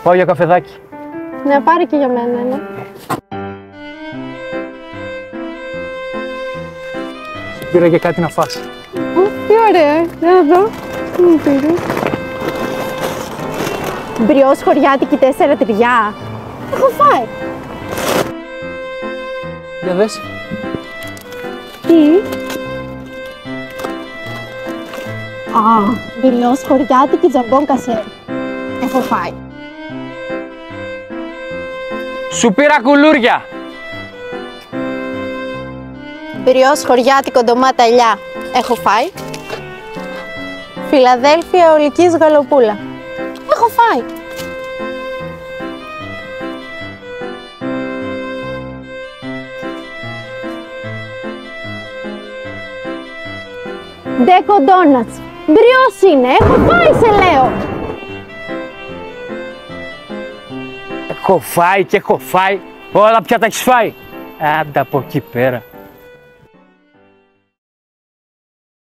Πάω για καφεδάκι. Ναι, πάρε και για μένα, ναι. Πήρα και κάτι να φας. Τι ωραία, για να δω. Τι μου πήρες? Μπριός χωριάτικη 4 τυριά. Έχω φάει. Για δες. Τι? Α, μπριός χωριάτικη τζαμπόν κασέρι. Έχω φάει. Σου πήρα κουλούρια. Μπριός χωριάτικο ντομάτα ελιά. Έχω φάει. Φιλαδέλφια ολικής γαλοπούλα. Έχω φάει. Ντέκο ντόνατς. Μπριός είναι. Έχω φάει, σε λέω. Έχω φάει και έχω φάει. Όλα πια τα έχεις φάει. Άντα από εκεί πέρα.